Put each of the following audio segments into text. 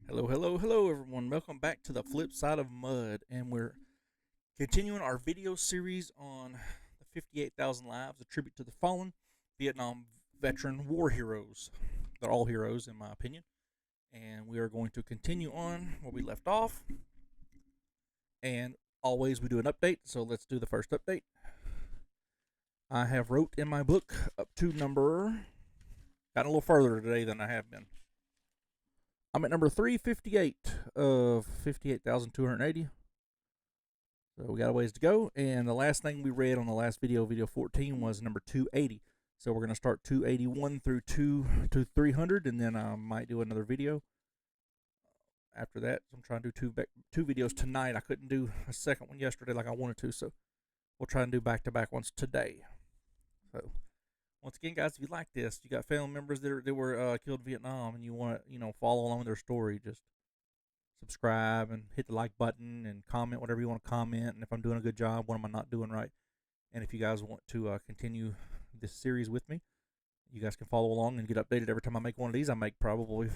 Hello, hello, hello, everyone. Welcome back to the Flip Side of Mud, and we're continuing our video series on the 58,000 Lives, a tribute to the fallen Vietnam veteran war heroes. They're all heroes, in my opinion, and we are going to continue on where we left off. And always, we do an update, so let's do the first update. I have wrote in my book up to got a little further today than I have been. I'm at number 358 of 58,280. So we got a ways to go. And the last thing we read on the last video, video 14, was number 280. So we're going to start 281 through 300, and then I might do another video after that. So I'm trying to do two videos tonight. I couldn't do a second one yesterday like I wanted to, so we'll try and do back-to-back ones today. So once again, guys, if you like this, you got family members that were killed in Vietnam, and you want to follow along with their story, just subscribe and hit the like button and comment whatever you want to comment. And if I'm doing a good job, what am I not doing right? And if you guys want to continue this series with me, you guys can follow along and get updated every time I make one of these. I make probably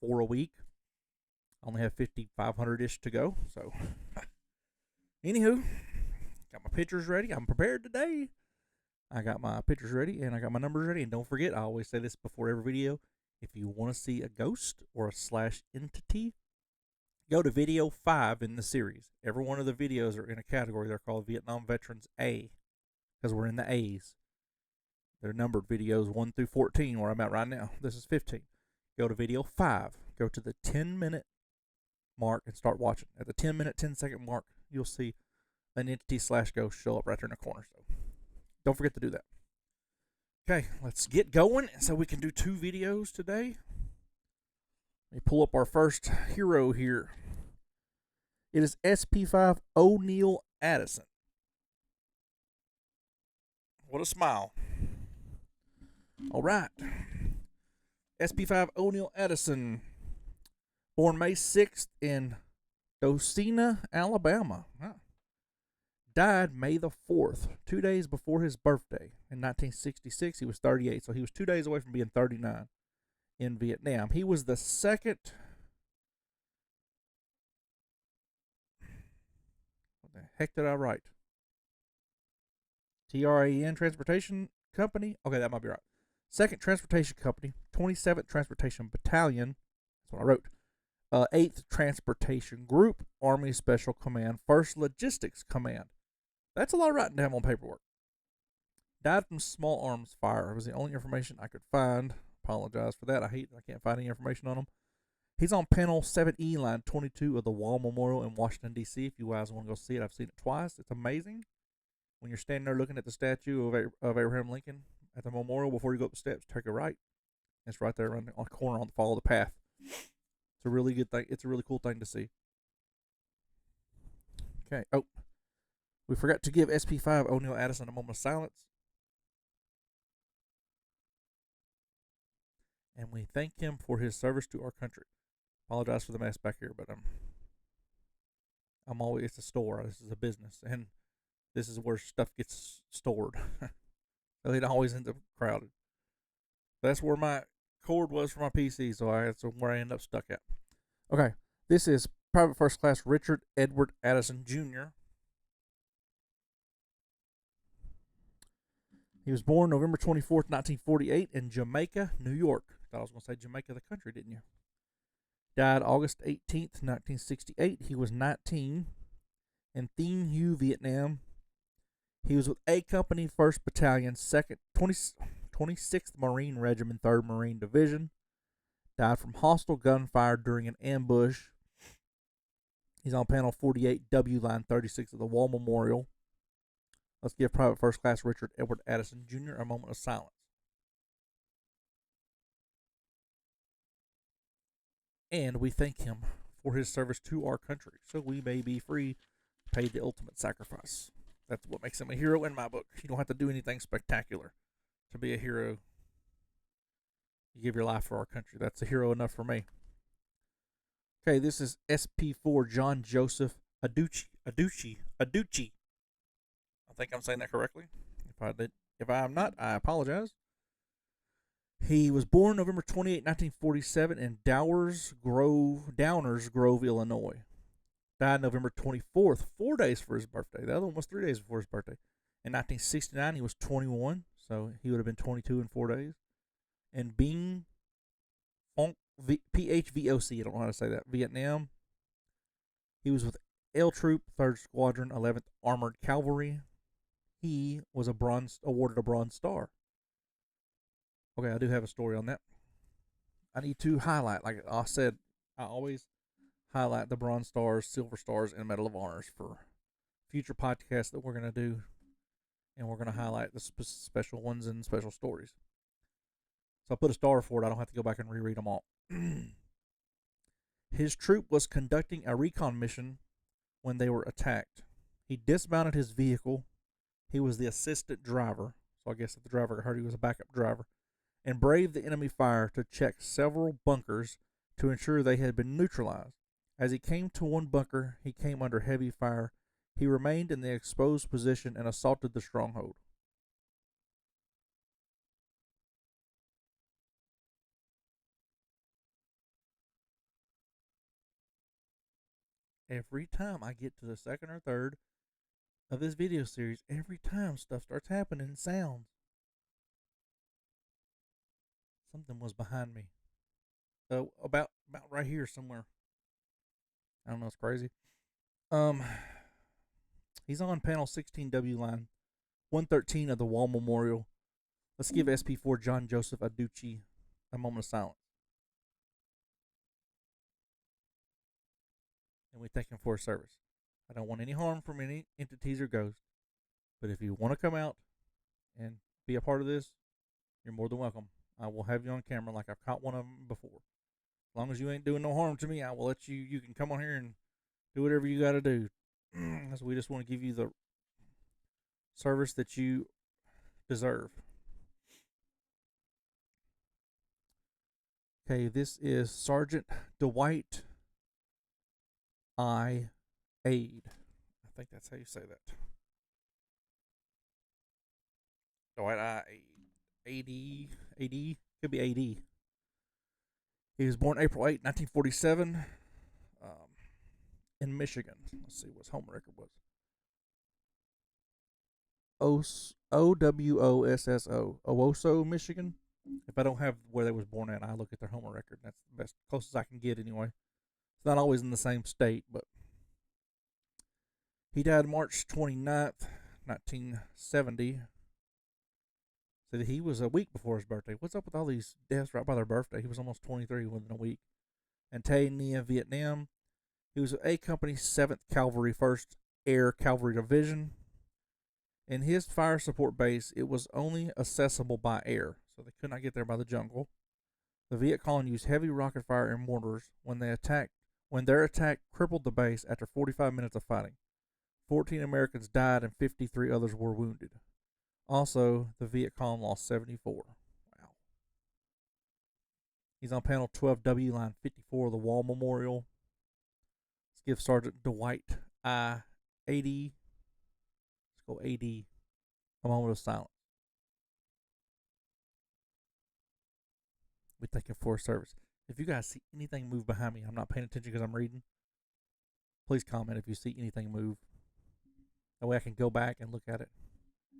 4 a week. I only have 5,500-ish to go. So, anywho, got my pictures ready. I'm prepared today. I got my pictures ready and I got my numbers ready. And don't forget, I always say this before every video, if you want to see a ghost or a slash entity, go to video 5 in the series. Every one of the videos are in a category. They're called Vietnam Veterans A, because we're in the A's. They're numbered videos 1 through 14, where I'm at right now. This is 15. Go to video 5. Go to the 10-minute mark and start watching. At the 10-minute, 10-second mark, you'll see an entity slash ghost show up right there in the corner. So don't forget to do that. Okay, let's get going so we can do 2 videos today. Let me pull up our first hero here. It is SP5 O'Neil Addison. What a smile. All right. SP5 O'Neil Addison, born May 6th in Dothan, Alabama. Died May the 4th, 2 days before his birthday. In 1966, he was 38, so he was 2 days away from being 39 in Vietnam. He was the second... What the heck did I write? TRAN Transportation Company? Okay, that might be right. Second Transportation Company, 27th Transportation Battalion. That's what I wrote. 8th Transportation Group, Army Special Command, 1st Logistics Command. That's a lot of writing down on paperwork. Died from small arms fire. It was the only information I could find. Apologize for that. I can't find any information on him. He's on panel 7E, line 22 of the Wall Memorial in Washington, D.C. If you guys want to go see it, I've seen it twice. It's amazing. When you're standing there looking at the statue of Abraham Lincoln at the memorial, before you go up the steps, take a right. It's right there on the corner on the follow the path. It's a really good thing. It's a really cool thing to see. Okay. Oh, we forgot to give SP5 O'Neil Addison a moment of silence. And we thank him for his service to our country. Apologize for the mess back here, but I'm always, it's a store. This is a business, and this is where stuff gets stored. So it always ends up crowded. That's where my cord was for my PC, so that's where I end up stuck at. Okay, this is Private First Class Richard Edward Addison Jr. He was born November 24th, 1948 in Jamaica, New York. Thought I was going to say Jamaica the country, didn't you? Died August 18th, 1968. He was 19 in Thien Hue, Vietnam. He was with A Company, 1st Battalion, 26th Marine Regiment, 3rd Marine Division. Died from hostile gunfire during an ambush. He's on panel 48W, line 36 of the Wall Memorial. Let's give Private First Class Richard Edward Addison Jr. a moment of silence. And we thank him for his service to our country, so we may be free to pay the ultimate sacrifice. That's what makes him a hero in my book. You don't have to do anything spectacular to be a hero. You give your life for our country. That's a hero enough for me. Okay, this is SP4 John Joseph Aducci. I think I'm saying that correctly. If I'm not, I apologize. He was born November 28, 1947 in Downers Grove, Illinois. Died November 24th, 4 days for his birthday. The other one was 3 days before his birthday. In 1969, he was 21, so he would have been 22 in 4 days. And Binh Phoc, PHVOC, I don't know how to say that, Vietnam. He was with L Troop, 3rd Squadron, 11th Armored Cavalry. He was awarded a Bronze Star. Okay, I do have a story on that. I need to highlight, like I said, I always highlight the Bronze Stars, Silver Stars, and Medal of Honors for future podcasts that we're going to do. And we're going to highlight the special ones and special stories. So I put a star for it. I don't have to go back and reread them all. His troop was conducting a recon mission when they were attacked. He dismounted his vehicle. He was the assistant driver. So I guess if the driver heard, he was a backup driver. And braved the enemy fire to check several bunkers to ensure they had been neutralized. As he came to one bunker, he came under heavy fire. He remained in the exposed position and assaulted the stronghold. Every time I get to the second or third of this video series, every time stuff starts happening and sounds. Something was behind me. About right here somewhere. I don't know, it's crazy. He's on panel 16W line 113 of the Wall Memorial. Let's give SP4 John Joseph Aducci a moment of silence. And we thank him for his service. I don't want any harm from any entities or ghosts, but if you want to come out and be a part of this, you're more than welcome. I will have you on camera like I've caught one of them before. As long as you ain't doing no harm to me, I will let you. You can come on here and do whatever you got to do. Because we just want to give you the service that you deserve. Okay, this is Sergeant Dwight I. Aid. I think that's how you say that. Dwight I. Aid. AD. Could be AD. He was born April 8, 1947, in Michigan. Let's see what his home record was. OWOSSO. Owosso, Michigan. If I don't have where they was born at, I look at their home record. That's the best, closest I can get anyway. It's not always in the same state, but he died March 29th, 1970. So he was a week before his birthday. What's up with all these deaths right by their birthday? He was almost 23 within a week. And Tay Nha, Vietnam. He was A Company 7th Cavalry 1st Air Cavalry Division. In his fire support base, it was only accessible by air, so they could not get there by the jungle. The Viet Cong used heavy rocket fire and mortars when their attack crippled the base after 45 minutes of fighting. 14 Americans died and 53 others were wounded. Also, the Viet Cong lost 74. Wow. He's on panel 12W, line 54 of the Wall Memorial. Let's give Sergeant Dwight I. 80. Let's go AD. A moment of silence. We thank him for his service. If you guys see anything move behind me, I'm not paying attention because I'm reading. Please comment if you see anything move. That way I can go back and look at it.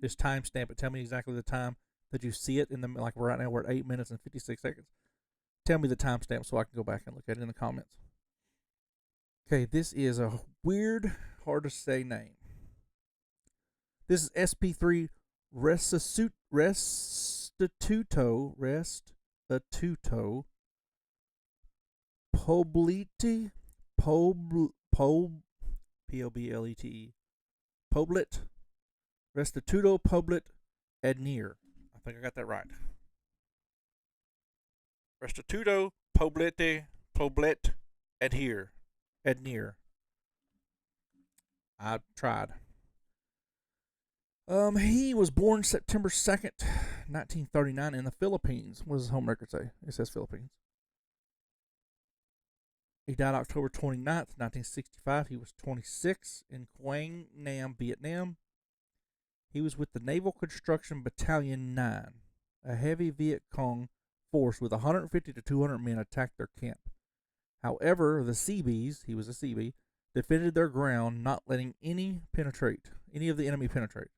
Just timestamp it. Tell me exactly the time that you see it. Like right now, we're at 8 minutes and 56 seconds. Tell me the timestamp so I can go back and look at it in the comments. Okay, this is a weird, hard to say name. This is SP3 Restituto Poblete P-O-B-L-E-T-E Poblet Restituto Poblet Adnir. I think I got that right. Restituto Poblet Adnir. I tried. He was born September 2nd, 1939 in the Philippines. What does his home record say? It says Philippines. He died October 29th, 1965. He was 26 in Quang Nam, Vietnam. He was with the Naval Construction Battalion 9, a heavy Viet Cong force with 150 to 200 men attacked their camp. However, the Seabees, he was a Seabee, defended their ground, not letting any of the enemy penetrate.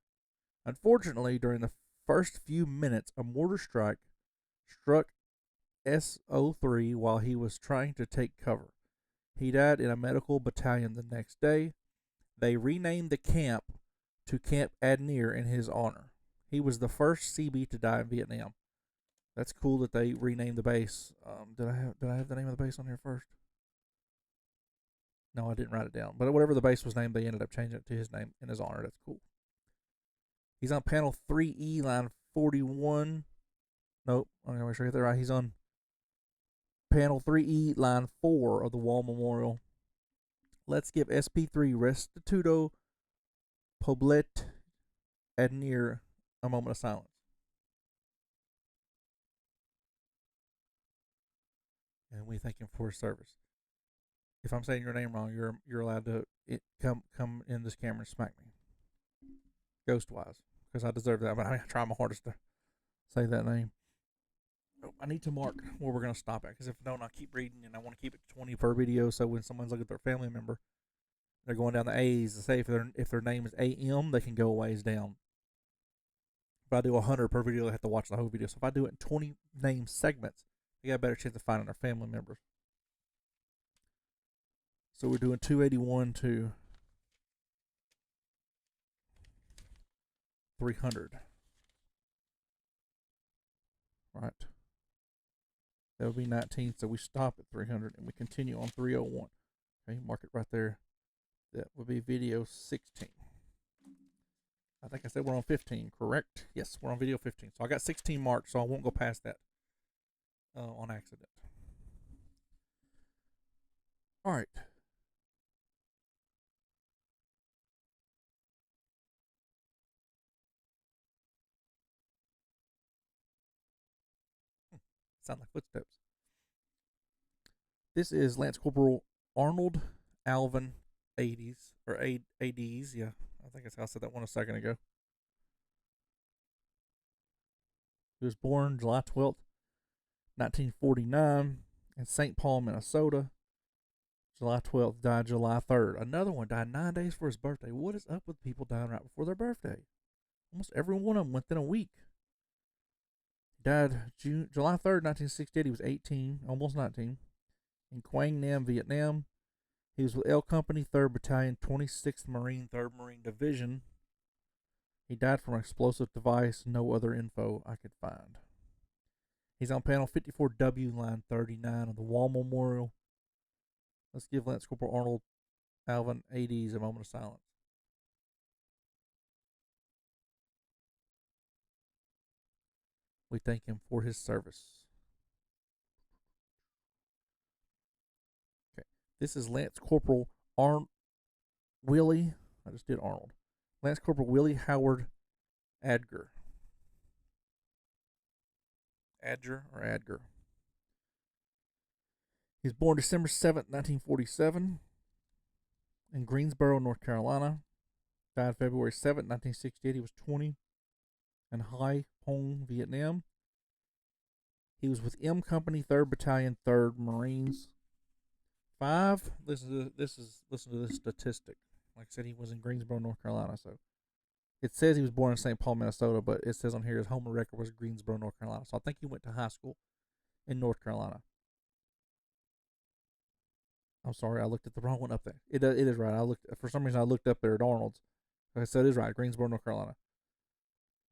Unfortunately, during the first few minutes, a mortar strike struck SO3 while he was trying to take cover. He died in a medical battalion the next day. They renamed the camp to Camp Adnir in his honor. He was the first Seabee to die in Vietnam. That's cool that they renamed the base. Did I have the name of the base on here first? No, I didn't write it down. But whatever the base was named, they ended up changing it to his name in his honor. That's cool. He's on panel 3E, line 41. Nope, I'm going to make sure I get that right. He's on panel 3E, line 4 of the Wall Memorial. Let's give SP3 Restituto Poblet Adnir a moment of silence. And we thank him for his service. If I'm saying your name wrong, you're allowed to come in this camera and smack me, Ghostwise, because I deserve that. But I try my hardest to say that name. Oh, I need to mark where we're gonna stop at, because if I don't, I'll keep reading, and I want to keep it to 20 per video. So when someone's looking at their family member, they're going down the A's. To say if their name is AM, they can go a ways down. If I do 100 per video, they have to watch the whole video. So if I do it in 20 name segments, you got a better chance of finding our family members. So we're doing 281 to 300. Right. That would be 19. So we stop at 300 and we continue on 301. Okay, mark it right there. That would be video 16. I think I said we're on 15, correct? Yes, we're on video 15. So I got 16 marked, so I won't go past that on accident. All right. Sound like footsteps. This is Lance Corporal Arnold Alvin ADs, or ADs, yeah. I think that's how I said that one a second ago. He was born July 12th, 1949 in St. Paul, Minnesota. July 12th, died July 3rd. Another one died 9 days for his birthday. What is up with people dying right before their birthday? Almost every one of them within a week. Died July 3rd, 1968. He was 18, almost 19, in Quang Nam, Vietnam. He was with L Company, 3rd Battalion, 26th Marine, 3rd Marine Division. He died from an explosive device. No other info I could find. He's on panel 54W, line 39 of the Wall Memorial. Let's give Lance Corporal Arnold Alvin ADs a moment of silence. We thank him for his service. Okay, this is Lance Corporal Willie. I just did Arnold. Lance Corporal Willie Howard Adger. Adger. He was born December 7th, 1947, in Greensboro, North Carolina. Died February 7th, 1968. He was 20, in Hai Phong, Vietnam. He was with M Company, 3rd Battalion, 3rd Marines. Listen to this statistic. Like I said, he was in Greensboro, North Carolina. So it says he was born in St. Paul, Minnesota, but it says on here his home record was Greensboro, North Carolina. So I think he went to high school in North Carolina. I'm sorry, I looked at the wrong one up there. It is right. For some reason I looked up there at Arnold's. Okay, so it is right, Greensboro, North Carolina.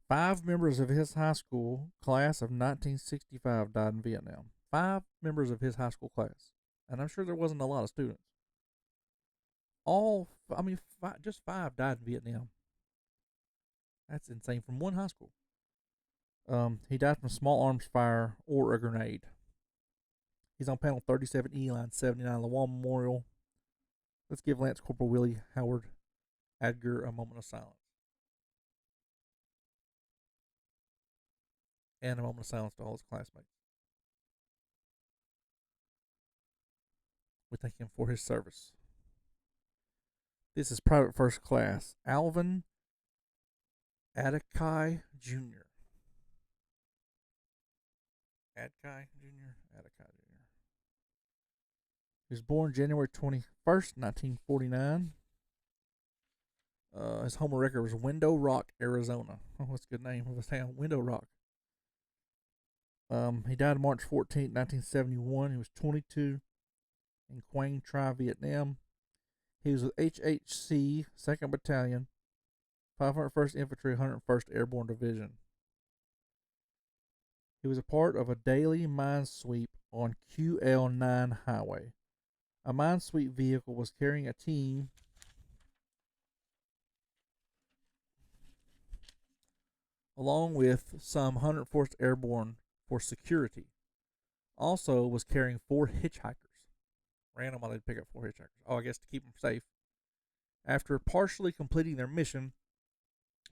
5 members of his high school class of 1965 died in Vietnam. 5 members of his high school class, and I'm sure there wasn't a lot of students. Just 5 died in Vietnam. That's insane, from one high school. He died from small arms fire or a grenade. He's on panel 37E, line 79 of the Wall Memorial. Let's give Lance Corporal Willie Howard Adger a moment of silence. And a moment of silence to all his classmates. We thank him for his service. This is Private First Class Alvin Adakai Jr. Adkai Jr. Adkai Jr. He was born January 21st, 1949. His home record was Window Rock, Arizona. Oh, that's a good name of a town, Window Rock. He died March 14th, 1971. He was 22 in Quang Tri, Vietnam. He was with HHC, 2nd Battalion, 501st Infantry, 101st Airborne Division. He was a part of a daily mine sweep on QL9 highway. A mine sweep vehicle was carrying a team along with some 104th Airborne for security. Also was carrying 4 hitchhikers. Random, I did pick up 4 hitchhikers. Oh, I guess to keep them safe. After partially completing their mission,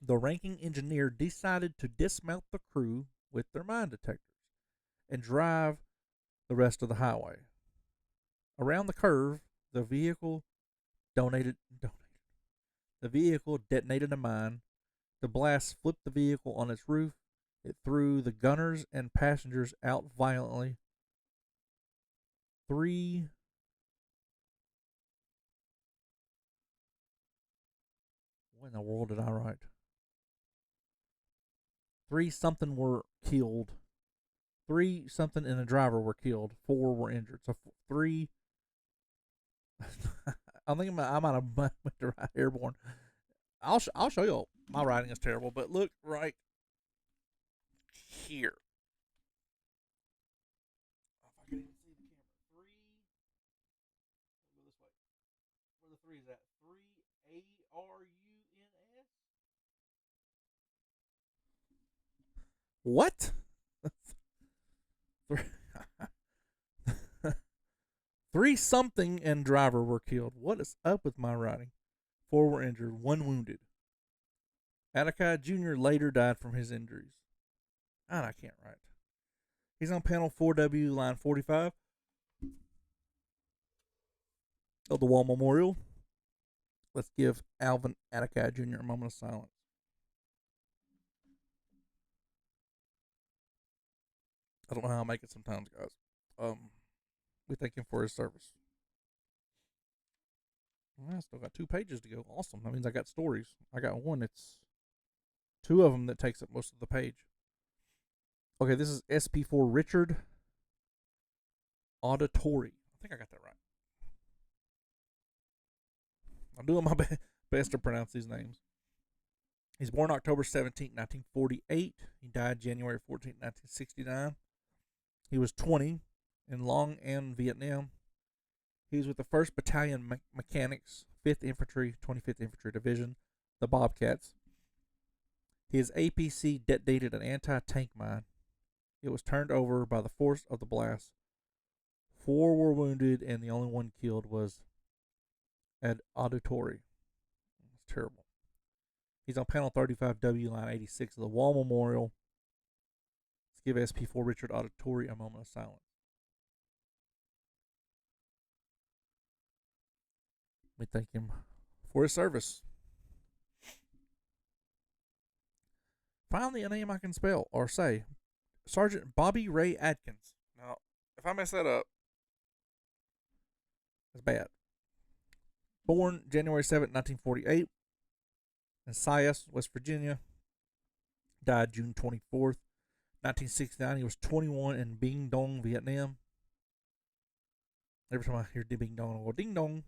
the ranking engineer decided to dismount the crew with their mine detectors and drive the rest of the highway. Around the curve, the vehicle detonated a mine. The blast flipped the vehicle on its roof. It threw the gunners and passengers out violently. What in the world did I write? 3 something were killed. 3 something and a driver were killed. 4 were injured. So 3. I think I might have went to write airborne. I'll show you. My writing is terrible, but look right here. If I can even see the camera. 3. Go this way. Where the 3 is at? 3ARUNS. What? 3 something and driver were killed. What is up with my writing? 4 were injured, 1 wounded. Adkai Jr. later died from his injuries. And I can't write. He's on panel 4W, line 45 of the Wall Memorial. Let's give Alvin Adkai Jr. a moment of silence. I don't know how I make it sometimes, guys. We thank him for his service. I still got 2 pages to go. Awesome. That means I got stories. I got one. It's 2 of them that takes up most of the page. Okay, this is SP4 Richard Auditory. I think I got that right. I'm doing my best to pronounce these names. He's born October 17, 1948. He died January 14, 1969. He was 20 in Long An, Vietnam. He was with the 1st Battalion Mechanics, 5th Infantry, 25th Infantry Division, the Bobcats. His APC detonated an anti-tank mine. It was turned over by the force of the blast. 4 were wounded, and the only one killed was at Auditory. It's terrible. He's on panel 35W, line 86 of the Wall Memorial. Let's give SP4 Richard Auditory a moment of silence. We thank him for his service. Finally, a name I can spell or say. Sergeant Bobby Ray Adkins. Now, if I mess that up, that's bad. Born January 7, 1948 in Sias, West Virginia. Died June 24th, 1969. He was 21 in Binh Dong, Vietnam. Every time I hear Binh Dong, I go ding dong.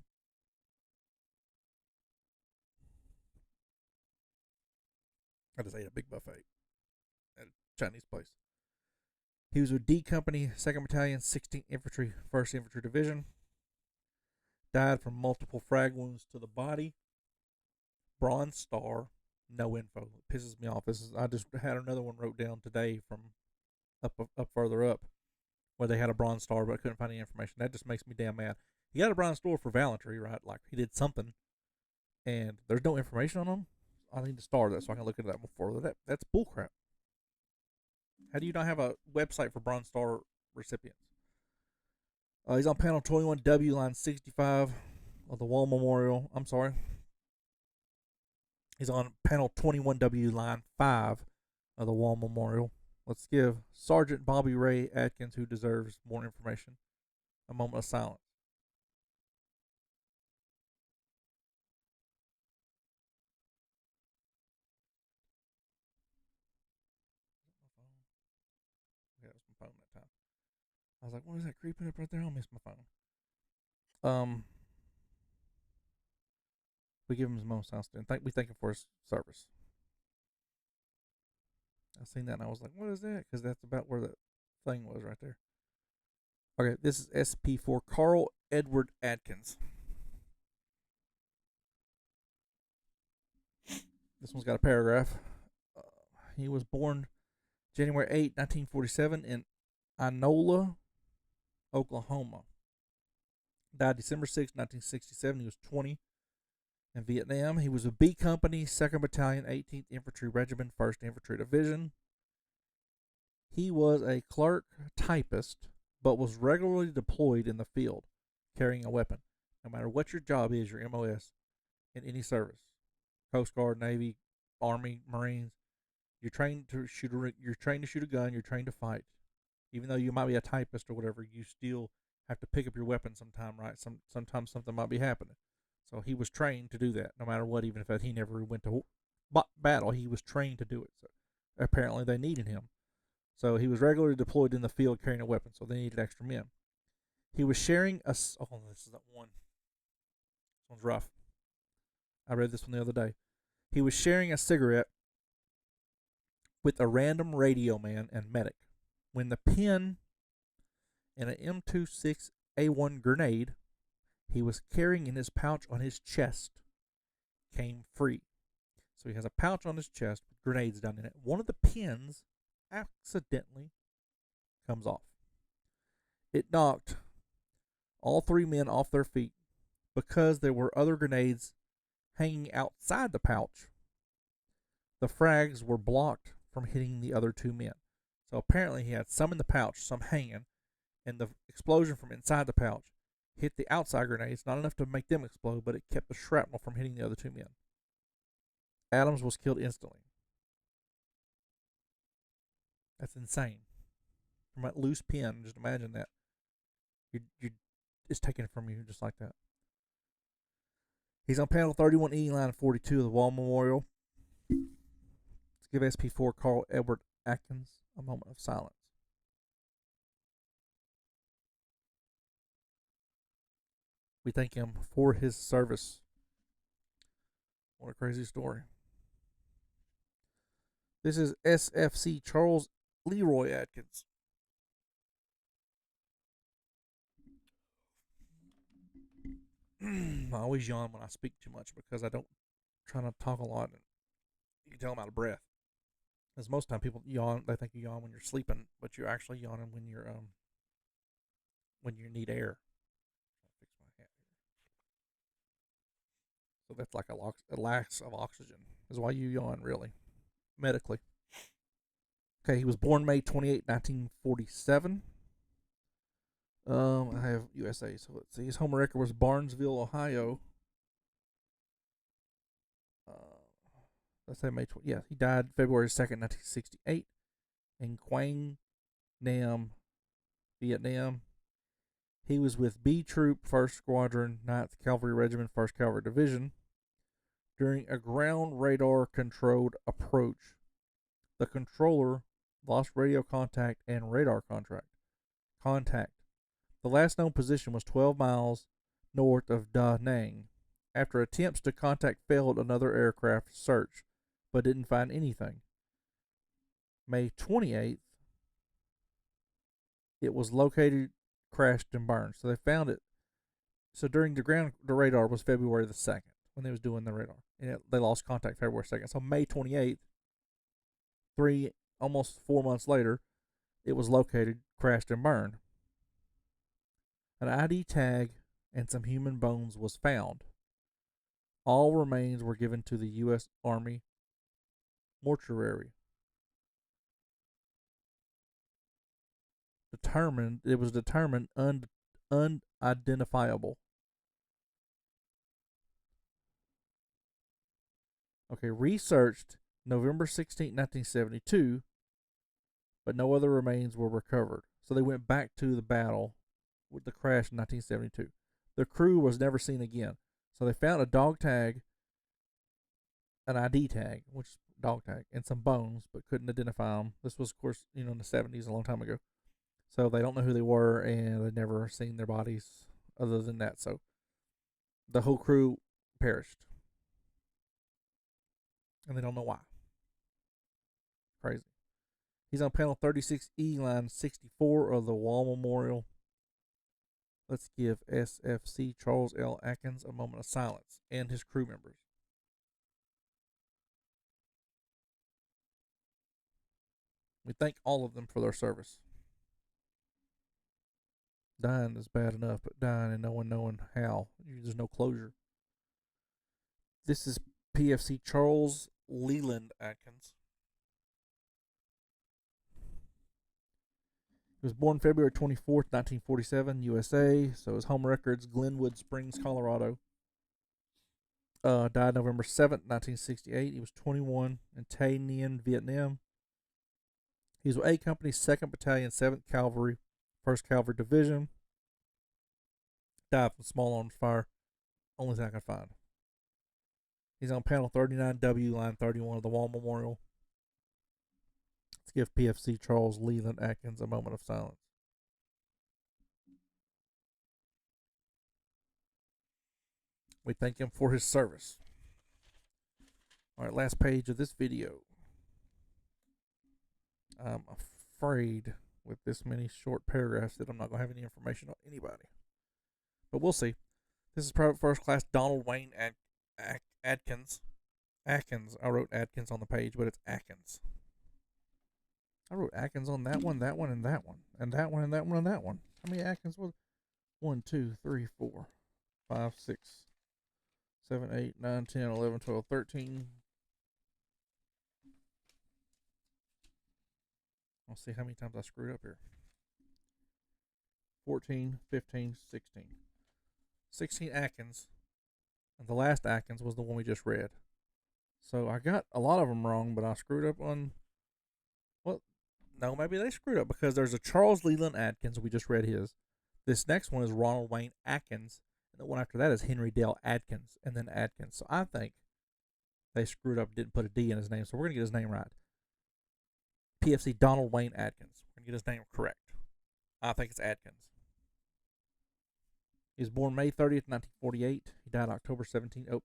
I just ate a big buffet at a Chinese place. He was with D Company, 2nd Battalion, 16th Infantry, 1st Infantry Division. Died from multiple frag wounds to the body. Bronze Star, no info. It pisses me off. I just had another one wrote down today from up further up where they had a Bronze Star, but I couldn't find any information. That just makes me damn mad. He got a Bronze Star for Valentry, right? Like he did something, and there's no information on him. I need to star that so I can look into that before. That's bullcrap. How do you not have a website for Bronze Star recipients? He's on panel 21W, line 65 of the Wall Memorial. I'm sorry. He's on panel 21W, line 5 of the Wall Memorial. Let's give Sergeant Bobby Ray Atkins, who deserves more information, a moment of silence. Yeah, it was my phone that time. I was like, what is that creeping up right there? I'll miss my phone. We give him his moment of silence, and we thank him for his service. I seen that and I was like, what is that? Because that's about where the thing was right there. Okay, this is SP4 Carl Edward Atkins. This one's got a paragraph. Uh, he was born January 8, 1947 in Inola, Oklahoma. Died December 6, 1967. He was 20. In Vietnam, he was with B Company, 2nd Battalion, 18th Infantry Regiment, 1st Infantry Division. He was a clerk typist, but was regularly deployed in the field, carrying a weapon. No matter what your job is, your MOS, in any service, Coast Guard, Navy, Army, Marines, you're trained to shoot a gun, you're trained to fight. Even though you might be a typist or whatever, you still have to pick up your weapon sometime, right? Sometimes something might be happening. So he was trained to do that, no matter what. Even if he never went to battle, he was trained to do it. So apparently they needed him. So he was regularly deployed in the field carrying a weapon. So they needed extra men. He was sharing a. Oh, this is that one. This one's rough. I read this one the other day. He was sharing a cigarette with a random radio man and medic when the pin in an M26A1 grenade he was carrying in his pouch on his chest came free. So he has a pouch on his chest with grenades down in it. One of the pins accidentally comes off. It knocked all three men off their feet because there were other grenades hanging outside the pouch. The frags were blocked from hitting the other two men. So apparently he had some in the pouch, some hanging, and the explosion from inside the pouch hit the outside grenades, not enough to make them explode, but it kept the shrapnel from hitting the other two men. Adams was killed instantly. That's insane. From that loose pin, just imagine that. It's taken from you just like that. He's on panel 31E, line 42 of the Wall Memorial. Let's give SP4 Carl Edward Atkins a moment of silence. We thank him for his service. What a crazy story. This is SFC Charles Leroy Atkins. I always yawn when I speak too much because I don't try to talk a lot. And you can tell I'm out of breath. Because most time people yawn, they think you yawn when you're sleeping, but you're actually yawning when you need air. Fix my hat here. So that's like a lack of oxygen is why you yawn, really, medically. Okay, he was born May 28, 1947. I have USA, so let's see. His home record was Barnesville, Ohio. Let's say May 20. Yeah, he died February 2nd, 1968 in Quang Nam, Vietnam. He was with B Troop, 1st Squadron, 9th Cavalry Regiment, 1st Cavalry Division. During a ground radar controlled approach, the controller lost radio contact and radar contact. The last known position was 12 miles north of Da Nang. After attempts to contact failed, another aircraft searched, but didn't find anything. May 28th, it was located, crashed, and burned. So they found it. So during the radar was February the 2nd when they was doing the radar. And they lost contact February 2nd. So May 28th, almost 4 months later, it was located, crashed, and burned. An ID tag and some human bones was found. All remains were given to the U.S. Army mortuary. It was determined unidentifiable. Okay, researched November 16, 1972. but no other remains were recovered. So they went back to the battle with the crash in 1972. The crew was never seen again. So they found a dog tag, an ID tag, which is dog tag, and some bones, but couldn't identify them. This was, of course, in the 70s, a long time ago. So they don't know who they were, and they've never seen their bodies other than that. So the whole crew perished, and they don't know why. Crazy. He's on panel 36E, line 64 of the Wall Memorial. Let's give SFC Charles L. Atkins a moment of silence and his crew members. We thank all of them for their service. Dying is bad enough, but dying and no one knowing how, there's no closure. This is PFC Charles Leland Atkins. He was born February 24th, 1947, USA. So his home record's Glenwood Springs, Colorado. Died November 7th, 1968. He was 21 in Tay Nguyen, Vietnam. He was with A Company, 2nd Battalion, 7th Cavalry, 1st Cavalry Division. Died from small arms fire. Only thing I can find. He's on panel 39W, line 31 of the Wall Memorial. Let's give PFC Charles Leland Atkins a moment of silence. We thank him for his service. All right, last page of this video. I'm afraid with this many short paragraphs that I'm not going to have any information on anybody. But we'll see. This is Private First Class Donald Wayne Atkins. Atkins. I wrote Atkins on the page, but it's Atkins. I wrote Atkins on that one, and that one, and that one, and that one, and that one, and that one. How many Atkins was? 1, 2, 3, 4, 5, 6, 7, 8, 9, 10, 11, 12, 13. I'll see how many times I screwed up here. 14, 15, 16. 16 Atkins. And the last Atkins was the one we just read. So I got a lot of them wrong, but I screwed up on... Well, no, maybe they screwed up because there's a Charles Leland Atkins. We just read his. This next one is Ronald Wayne Atkins. And the one after that is Henry Dale Atkins. And then Atkins. So I think they screwed up, didn't put a D in his name. So we're going to get his name right. PFC Donald Wayne Atkins. We're going to get his name correct. I think it's Atkins. He was born May 30th, 1948. He died October 17th.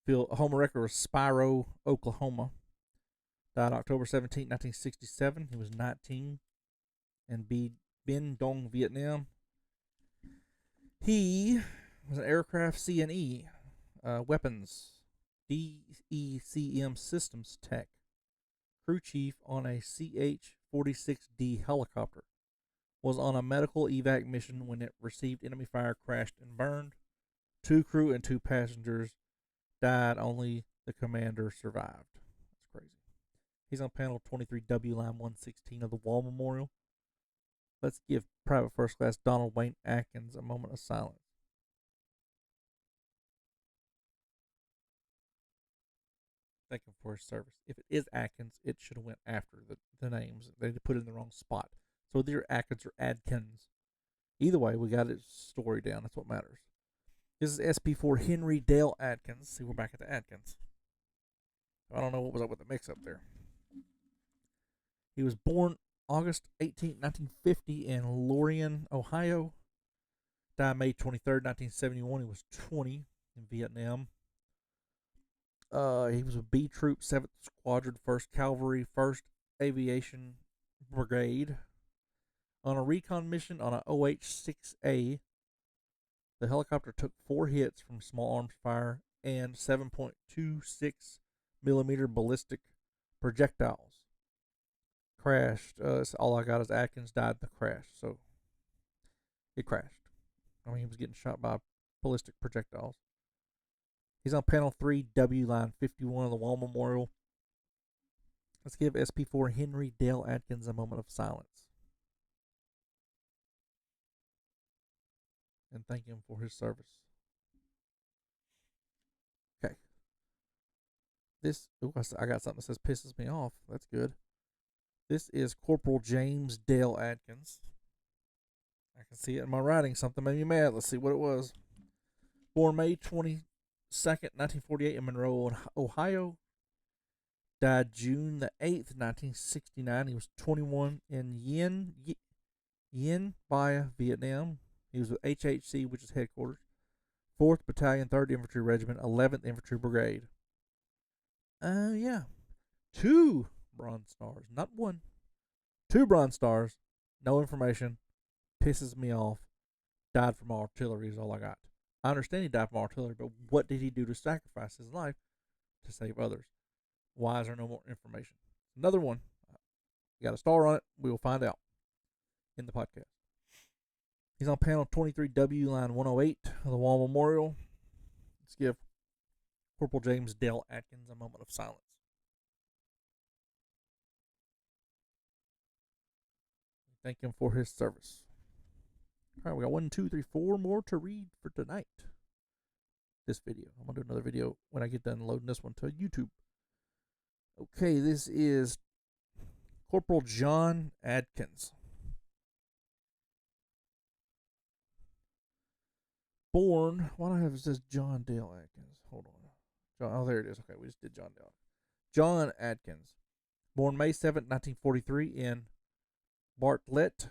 Home record was Spiro, Oklahoma. Died October 17th, 1967. He was 19 in Bien Dong, Vietnam. He was an aircraft C&E, weapons, DECM systems tech, crew chief on a CH-46D helicopter. Was on a medical evac mission when it received enemy fire, crashed and burned. 2 crew and 2 passengers died. Only the commander survived. That's crazy. He's on panel 23W, line 116 of the Wall Memorial. Let's give Private First Class Donald Wayne Atkins a moment of silence. Thank him for his service. If it is Atkins, it should have went after the names. They put it in the wrong spot. So either Atkins or Adkins. Either way, we got his story down. That's what matters. This is SP4 Henry Dale Atkins. See, we're back at the Atkins. I don't know what was up with the mix-up there. He was born August 18, 1950 in Lorien, Ohio. Died May 23rd, 1971. He was 20 in Vietnam. He was with B Troop, 7th Squadron, 1st Cavalry, 1st Aviation Brigade. On a recon mission on a OH-6A, the helicopter took 4 hits from small arms fire and 7.26 millimeter ballistic projectiles. Crashed. All I got is Atkins died in the crash. So it crashed. I mean, he was getting shot by ballistic projectiles. He's on panel 3W, line 51 of the Wall Memorial. Let's give SP4 Henry Dale Atkins a moment of silence. And thank him for his service. Okay. I got something that says pisses me off. That's good. This is Corporal James Dale Atkins. I can see it in my writing. Something made me mad. Let's see what it was. Born May 22nd, 1948 in Monroe, Ohio. Died June the 8th, 1969. He was 21 in Yen Bia, Vietnam. He was with HHC, which is headquarters. 4th Battalion, 3rd Infantry Regiment, 11th Infantry Brigade. Yeah. 2 Bronze Stars, not 1. 2 Bronze Stars. No information. Pisses me off. Died from artillery is all I got. I understand he died from artillery, but what did he do to sacrifice his life to save others? Why is there no more information? Another one. Got a star on it. We will find out in the podcast. He's on panel 23W, line 108 of the Wall Memorial. Let's give Corporal James Dale Atkins a moment of silence. Thank him for his service. All right, we got 1, 2, 3, 4 more to read for tonight. This video. I'm going to do another video when I get done loading this one to YouTube. Okay, this is Corporal John Adkins. Born, why do I have it says John Dale Atkins? Hold on. Oh, there it is. Okay, we just did John Dale. John Adkins. Born May 7th, 1943 in Bartlett,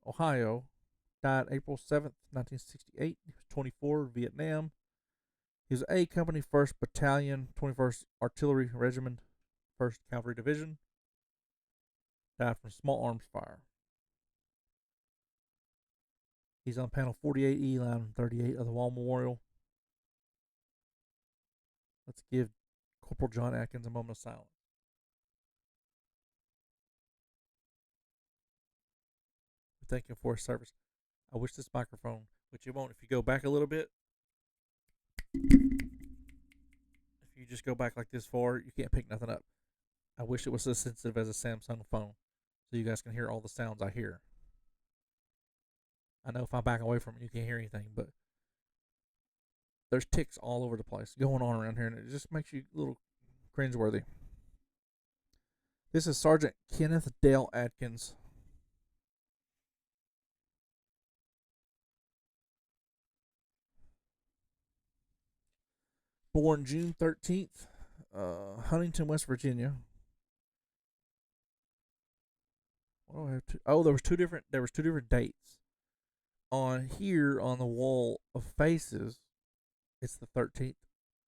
Ohio. Died April 7th, 1968. He was 24, Vietnam. He was A Company, 1st Battalion, 21st Artillery Regiment, 1st Cavalry Division. Died from small arms fire. He's on panel 48E, line 38 of the Wall Memorial. Let's give Corporal John Atkins a moment of silence. We thank him for his service. I wish this microphone, which it won't if you go back a little bit. If you just go back like this far, you can't pick nothing up. I wish it was as sensitive as a Samsung phone so you guys can hear all the sounds I hear. I know if I'm backing away from it, you can't hear anything, but there's ticks all over the place going on around here, and it just makes you a little cringeworthy. This is Sergeant Kenneth Dale Atkins. Born June 13th, Huntington, West Virginia. What do I have to? Oh, there was two different dates. On here on the wall of faces, it's the 13th,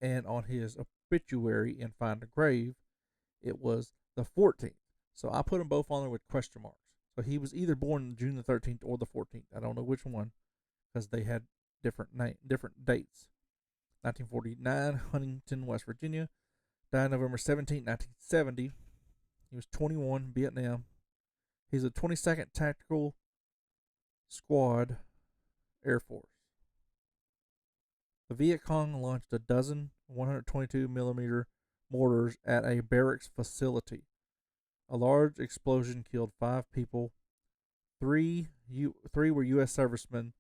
and on his obituary in Find a Grave, it was the 14th. So I put them both on there with question marks. So he was either born June the 13th or the 14th. I don't know which one, because they had different dates. 1949, Huntington, West Virginia. Died November 17, 1970. He was 21, Vietnam. He's a 22nd Tactical Squad, Air Force. The Viet Cong launched a dozen 122 millimeter mortars at a barracks facility. A large explosion killed 5 people. 3 were U.S. servicemen,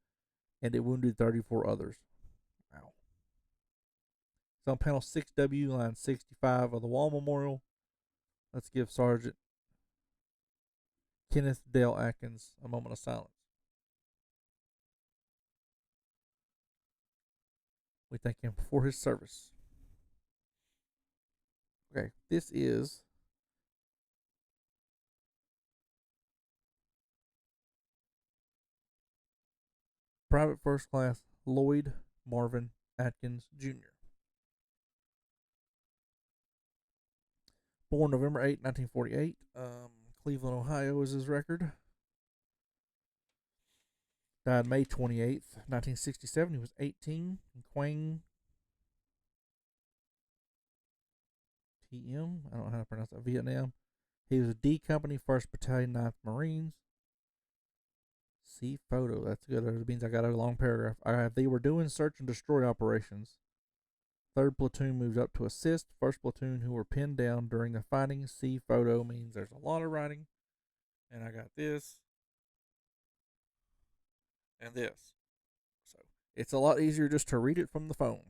and it wounded 34 others. Wow. It's on panel 6W, line 65 of the Wall Memorial. Let's give Sergeant Kenneth Dale Atkins a moment of silence. We thank him for his service. Okay, this is Private First Class Lloyd Marvin Atkins, Jr. Born November 8, 1948. Cleveland, Ohio is his record. Died May 28th, 1967. He was 18 in Quang TM. I don't know how to pronounce that. Vietnam. He was a D Company, 1st Battalion, 9th Marines. See photo. That's good. That means I got a long paragraph. They were doing search and destroy operations. 3rd Platoon moved up to assist 1st Platoon, who were pinned down during the fighting. See photo means there's a lot of writing. And I got this. And this. So it's a lot easier just to read it from the phone.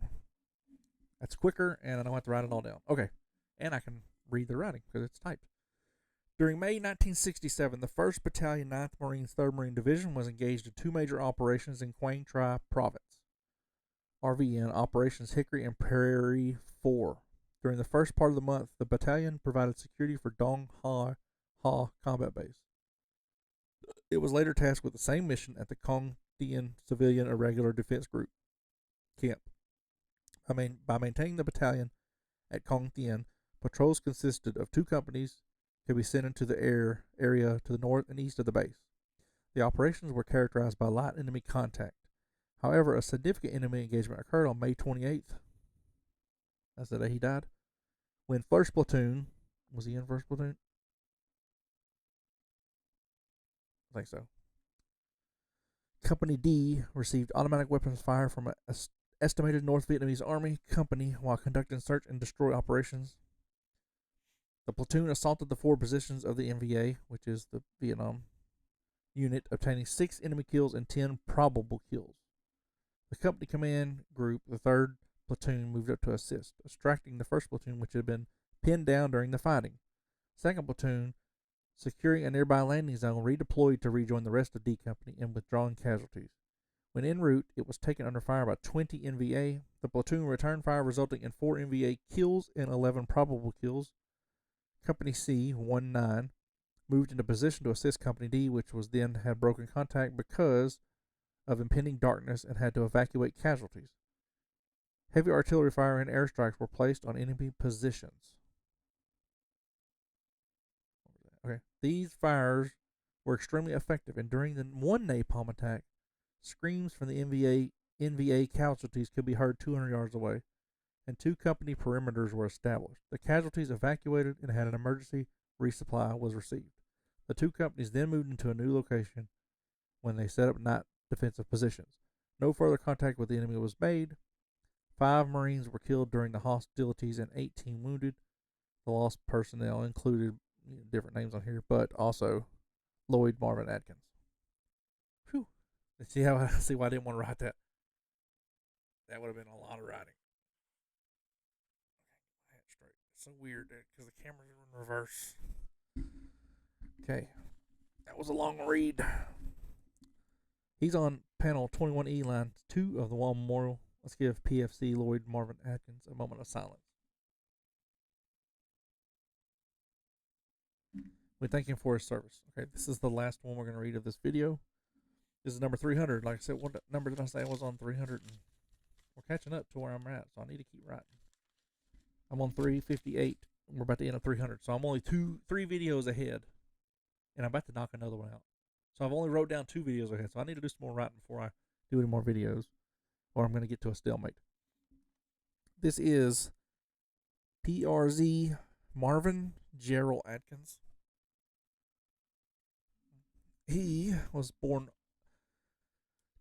That's quicker, and I don't have to write it all down. Okay. And I can read the writing because it's typed. During May 1967, the 1st Battalion, 9th Marines, 3rd Marine Division was engaged in two major operations in Quang Tri Province, RVN, Operations Hickory and Prairie 4. During the first part of the month, the battalion provided security for Dong Ha Combat Base. It was later tasked with the same mission at the Cong Dien Civilian Irregular Defense Group camp. By maintaining the battalion at Cong Dien, patrols consisted of two companies could be sent into the area to the north and east of the base. The operations were characterized by light enemy contact. However, a significant enemy engagement occurred on May 28th. That's the day he died. When 1st Platoon, was he in 1st Platoon? I think so. Company D received automatic weapons fire from an estimated North Vietnamese Army company while conducting search and destroy operations. The platoon assaulted the forward positions of the NVA, which is the Vietnam unit, obtaining 6 enemy kills and 10 probable kills. The company command group, the 3rd Platoon, moved up to assist, distracting the 1st Platoon, which had been pinned down during the fighting. 2nd Platoon, securing a nearby landing zone, redeployed to rejoin the rest of D Company and withdrawing casualties. When en route, it was taken under fire by 20 NVA. The platoon returned fire, resulting in 4 NVA kills and 11 probable kills. Company C, 1-9, moved into position to assist Company D, which was then had broken contact because of impending darkness and had to evacuate casualties. Heavy artillery fire and airstrikes were placed on enemy positions. Okay, these fires were extremely effective, and during the one napalm attack, screams from the NVA casualties could be heard 200 yards away, and 2 company perimeters were established. The casualties evacuated and had an emergency resupply was received. The 2 companies then moved into a new location when they set up night defensive positions. No further contact with the enemy was made. 5 Marines were killed during the hostilities and 18 wounded. The lost personnel included different names on here, but also Lloyd Marvin Atkins. Whew. See why I didn't want to write that. That would have been a lot of writing. Okay, straight. It's so weird because the camera's in reverse. Okay, that was a long read. He's on panel 21E, line 2 of the War Memorial. Let's give PFC Lloyd Marvin Atkins a moment of silence. We thank him for his service. Okay, this is the last one we're going to read of this video. This is number 300. Like I said, what number did I say I was on? 300. And we're catching up to where I'm at, so I need to keep writing. I'm on 358. We're about to end at 300, so I'm only 3 videos ahead, and I'm about to knock another one out. So I've only wrote down 2 videos ahead, so I need to do some more writing before I do any more videos, or I'm going to get to a stalemate. This is PRZ Marvin Gerald Atkins. He was born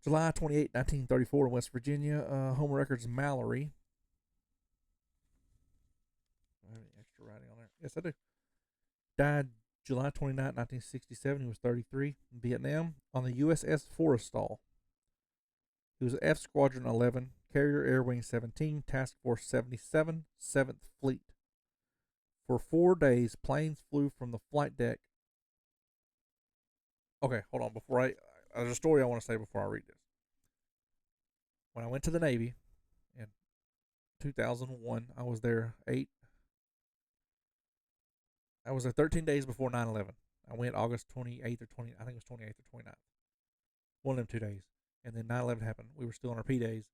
July 28, 1934 in West Virginia. Home records Mallory. Do I have any extra writing on there? Yes, I do. Died July 29, 1967. He was 33 in Vietnam on the USS Forrestal. He was F Squadron 11, Carrier Air Wing 17, Task Force 77, 7th Fleet. For 4 days, planes flew from the flight deck. Okay, hold on. There's a story I want to say before I read this. When I went to the Navy in 2001, I was there 13 days before 9/11. I went August 28th or 20. I think it was 28th or 29th. One of them 2 days, and then 9/11 happened. We were still on our P days,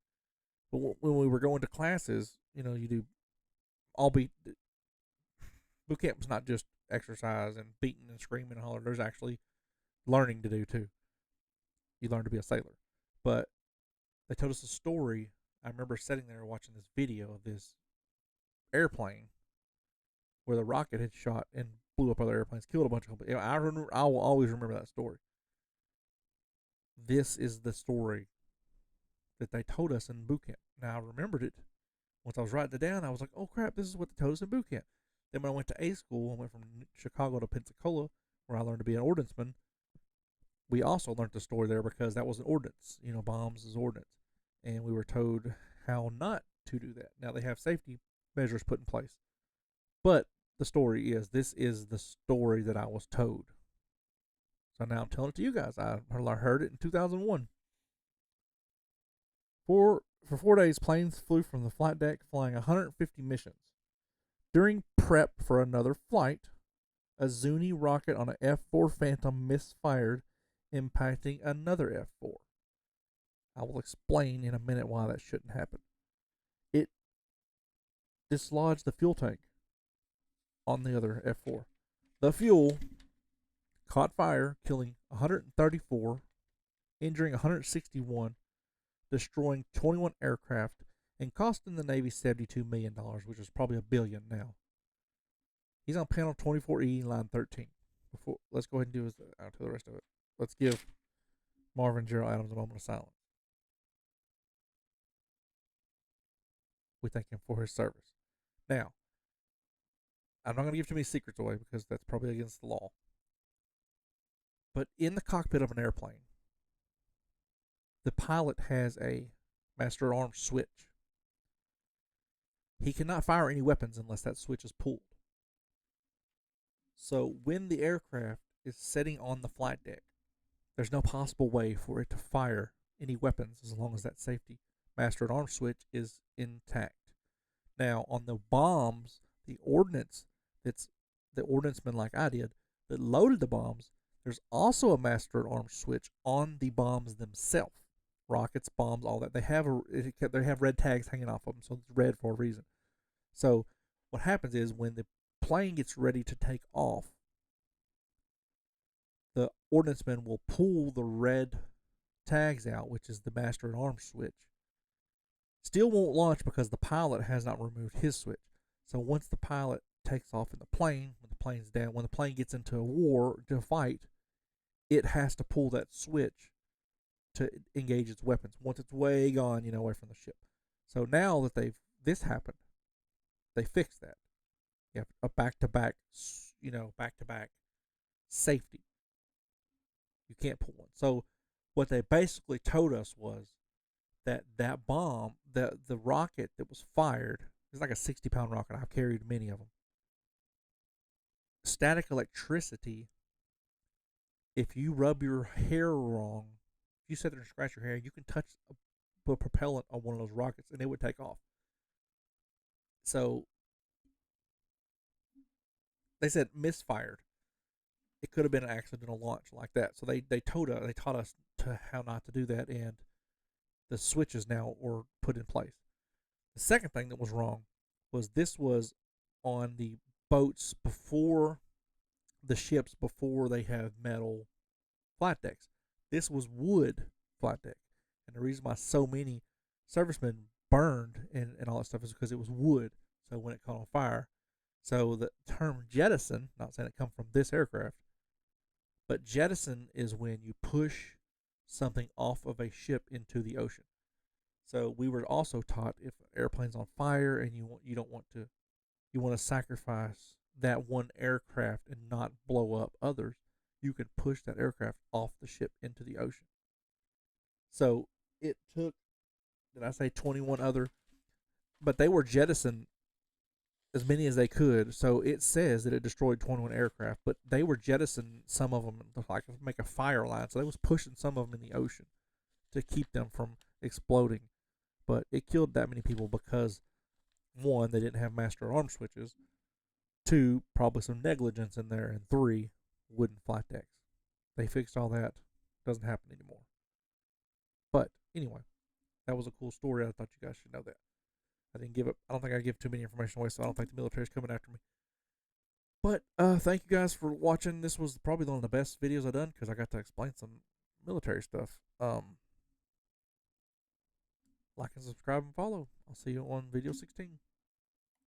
but when we were going to classes, you do boot camp was not just exercise and beating and screaming and hollering. There's actually learning to do too. You learn to be a sailor. But they told us a story. I remember sitting there watching this video of this airplane where the rocket had shot and blew up other airplanes, killed a bunch of people. I will always remember that story. This is the story that they told us in boot camp. Now I remembered it. Once I was writing it down, I was like, oh crap, this is what they told us in boot camp. Then when I went to A school, I went from Chicago to Pensacola, where I learned to be an ordnanceman. We also learned the story there because that was an ordnance. Bombs is ordnance. And we were told how not to do that. Now they have safety measures put in place. But the story is. This is the story that I was told. So now I'm telling it to you guys. I heard it in 2001. For 4 days, planes flew from the flight deck, flying 150 missions. During prep for another flight, a Zuni rocket on an F-4 Phantom misfired, impacting another F-4. I will explain in a minute why that shouldn't happen. It dislodged the fuel tank on the other F-4. The fuel caught fire, killing 134, injuring 161, destroying 21 aircraft, and costing the Navy $72 million, which is probably $1 billion now. He's on panel 24E, line 13. Let's go ahead and do his out to the rest of it. Let's give Marvin Gerald Adams a moment of silence. We thank him for his service. Now, I'm not going to give too many secrets away because that's probably against the law. But in the cockpit of an airplane, the pilot has a master arm switch. He cannot fire any weapons unless that switch is pulled. So when the aircraft is sitting on the flight deck, there's no possible way for it to fire any weapons as long as that safety master at arm switch is intact. Now, on the bombs, the ordnance that's the ordnanceman like I did that loaded the bombs, there's also a master at arm switch on the bombs themselves. Rockets, bombs, all that. They have red tags hanging off of them, so it's red for a reason. So what happens is when the plane gets ready to take off, the ordnanceman will pull the red tags out, which is the master at arms switch. Still won't launch because the pilot has not removed his switch. So once the pilot takes off in the plane, when the plane's down, when the plane gets into a war, to fight, it has to pull that switch to engage its weapons once it's way gone, away from the ship. So now that this happened, they fixed that. You have a back-to-back safety. You can't pull one. So what they basically told us was that bomb, the rocket that was fired, it's like a 60-pound rocket. I've carried many of them. Static electricity, if you rub your hair wrong, if you sit there and scratch your hair, you can touch a propellant on one of those rockets and it would take off. So they said misfired. It could have been an accidental launch like that. So they taught us to how not to do that, and the switches now were put in place. The second thing that was wrong was this was on the boats before the ships, before they have metal flight decks. This was wood flight deck. And the reason why so many servicemen burned and all that stuff is because it was wood. So when it caught on fire. So the term jettison, not saying it come from this aircraft, but jettison is when you push something off of a ship into the ocean. So we were also taught if an airplane's on fire and you want to sacrifice that one aircraft and not blow up others, you can push that aircraft off the ship into the ocean. So it took, did I say 21 other? But they were jettisoned as many as they could. So it says that it destroyed 21 aircraft, but they were jettisoning some of them like make a fire line. So they was pushing some of them in the ocean to keep them from exploding. But it killed that many people because, one, they didn't have master arm switches. Two, probably some negligence in there. And three, wooden flight decks. They fixed all that. Doesn't happen anymore. But anyway, that was a cool story. I thought you guys should know that. I don't think I give too many information away, so I don't think the military's coming after me. But thank you guys for watching. This was probably one of the best videos I've done because I got to explain some military stuff. Like and subscribe and follow. I'll see you on video 16.